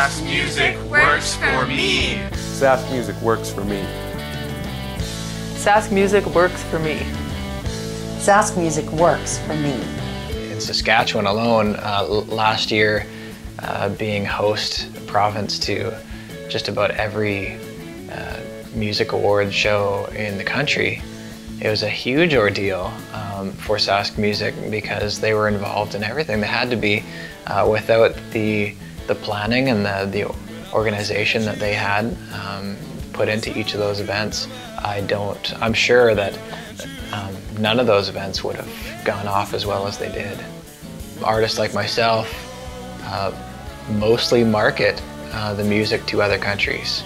SaskMusic works for me. SaskMusic works for me. SaskMusic works for me. SaskMusic works for me. In Saskatchewan alone, last year, being host province to just about every music awards show in the country, it was a huge ordeal for SaskMusic because they were involved in everything. They had to be. Without the planning and the organization that they had put into each of those events, I'm sure that none of those events would have gone off as well as they did. Artists like myself mostly market the music to other countries,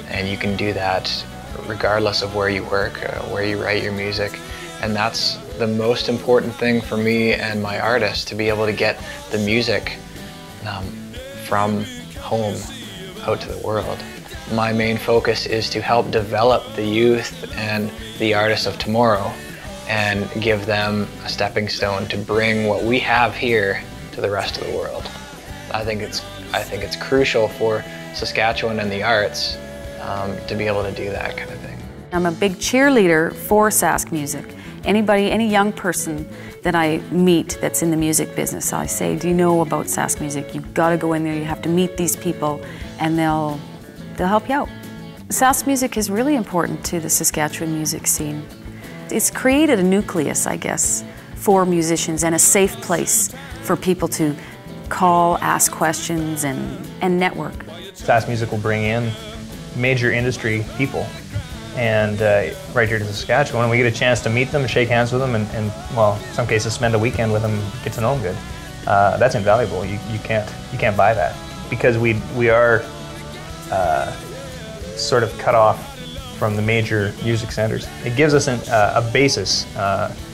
and you can do that regardless of where you work, where you write your music, and that's the most important thing for me and my artists, to be able to get the music from home out to the world. My main focus is to help develop the youth and the artists of tomorrow and give them a stepping stone to bring what we have here to the rest of the world. I think it's crucial for Saskatchewan and the arts to be able to do that kind of thing. I'm a big cheerleader for SaskMusic. Any young person that I meet that's in the music business, I say, do you know about SaskMusic? You've got to go in there, you have to meet these people, and they'll help you out. SaskMusic is really important to the Saskatchewan music scene. It's created a nucleus, I guess, for musicians and a safe place for people to call, ask questions, and network. SaskMusic will bring in major industry people and right here to Saskatchewan, and we get a chance to meet them, shake hands with them, and well, in some cases spend a weekend with them, get to know them good. That's invaluable. You can't buy that, because we are sort of cut off from the major music centers. It gives us a basis,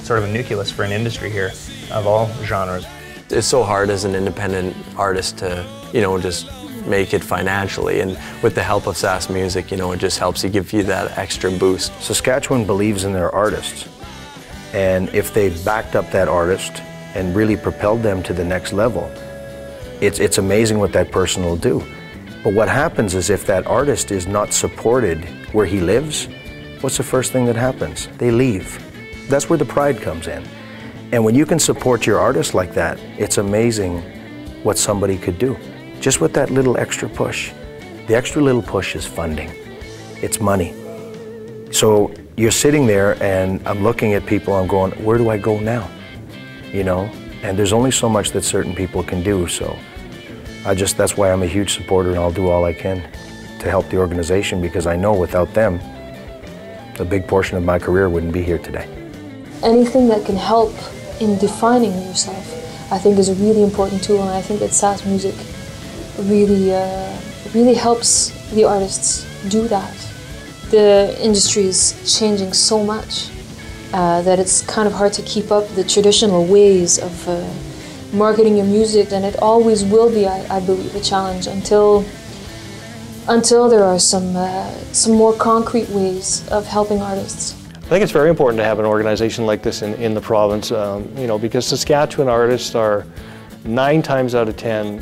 sort of a nucleus for an industry here of all genres. It's so hard as an independent artist to, just make it financially, and with the help of SaskMusic, it just helps give you that extra boost. Saskatchewan believes in their artists, and if they backed up that artist and really propelled them to the next level, it's amazing what that person will do. But what happens is, if that artist is not supported where he lives, what's the first thing that happens? They leave. That's where the pride comes in. And when you can support your artist like that, it's amazing what somebody could do. Just with that little extra push. The extra little push is funding. It's money. So you're sitting there, and I'm looking at people, I'm going, where do I go now? And there's only so much that certain people can do, so that's why I'm a huge supporter, and I'll do all I can to help the organization, because I know without them, a big portion of my career wouldn't be here today. Anything that can help in defining yourself, I think, is a really important tool, and I think that SaskMusic really helps the artists do that. The industry is changing so much that it's kind of hard to keep up the traditional ways of marketing your music, and it always will be, I believe, a challenge until there are some more concrete ways of helping artists. I think it's very important to have an organization like this in the province, because Saskatchewan artists are 9 times out of 10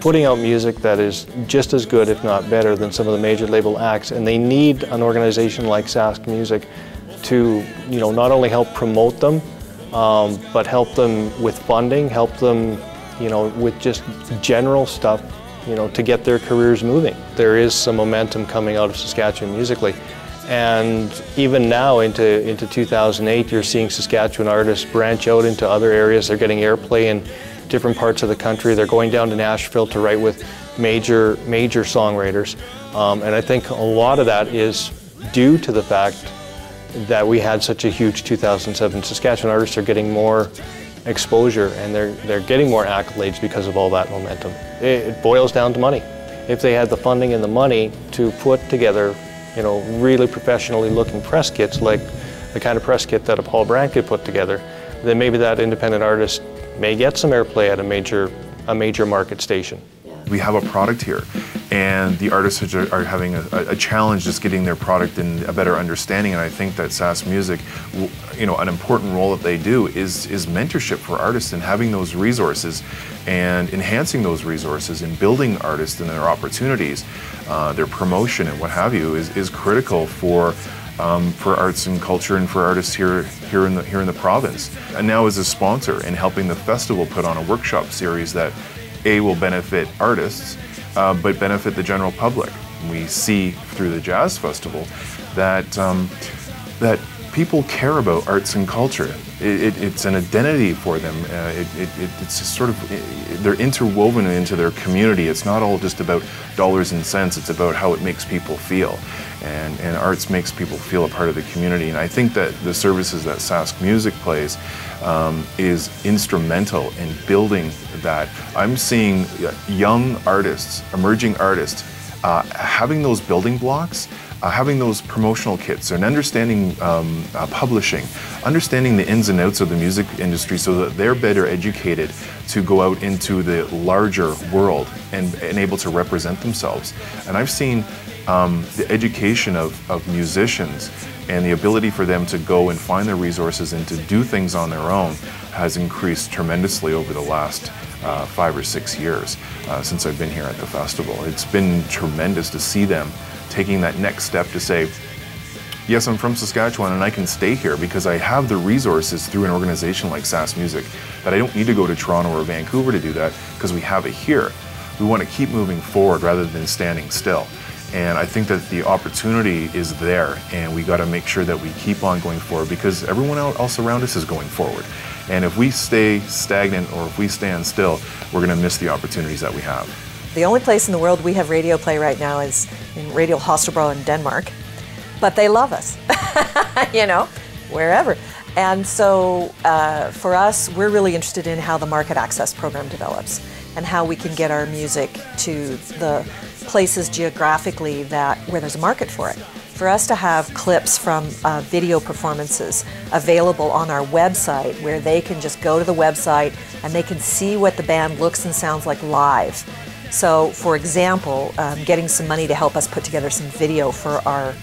putting out music that is just as good, if not better, than some of the major label acts, and they need an organization like SaskMusic to, not only help promote them, but help them with funding, help them, with just general stuff, to get their careers moving. There is some momentum coming out of Saskatchewan musically. And even now into 2008, you're seeing Saskatchewan artists branch out into other areas. They're getting airplay in different parts of the country. They're going down to Nashville to write with major songwriters. And I think a lot of that is due to the fact that we had such a huge 2007. Saskatchewan artists are getting more exposure, and they're getting more accolades because of all that momentum. It boils down to money. If they had the funding and the money to put together really professionally looking press kits, like the kind of press kit that a Paul Brand could put together, then maybe that independent artist may get some airplay at a major market station. We have a product here, and the artists are having a challenge just getting their product and a better understanding. And I think that SaskMusic, you know, an important role that they do is mentorship for artists and having those resources and enhancing those resources and building artists and their opportunities, their promotion and what have you is critical for arts and culture and for artists here in the province. And now as a sponsor and helping the festival put on a workshop series that will benefit artists, but benefit the general public. We see through the Jazz Festival that that people care about arts and culture. It's an identity for them. It's just sort of, they're interwoven into their community. It's not all just about dollars and cents. It's about how it makes people feel. And arts makes people feel a part of the community. And I think that the services that SaskMusic plays is instrumental in building that. I'm seeing young artists, emerging artists, having those building blocks, having those promotional kits and understanding publishing, understanding the ins and outs of the music industry so that they're better educated to go out into the larger world and able to represent themselves. And I've seen the education of musicians and the ability for them to go and find their resources and to do things on their own has increased tremendously over the last 5 or 6 years since I've been here at the festival. It's been tremendous to see them taking that next step to say, yes, I'm from Saskatchewan and I can stay here because I have the resources through an organization like SaskMusic that I don't need to go to Toronto or Vancouver to do that because we have it here. We want to keep moving forward rather than standing still. And I think that the opportunity is there, and we got to make sure that we keep on going forward because everyone else around us is going forward. And if we stay stagnant or if we stand still, we're going to miss the opportunities that we have. The only place in the world we have radio play right now is in Radio Holstebro in Denmark, but they love us, you know, wherever. And so for us, we're really interested in how the market access program develops and how we can get our music to the places geographically where there's a market for it. For us to have clips from video performances available on our website where they can just go to the website and they can see what the band looks and sounds like live. So, for example, getting some money to help us put together some video for our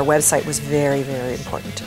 website was very, very important.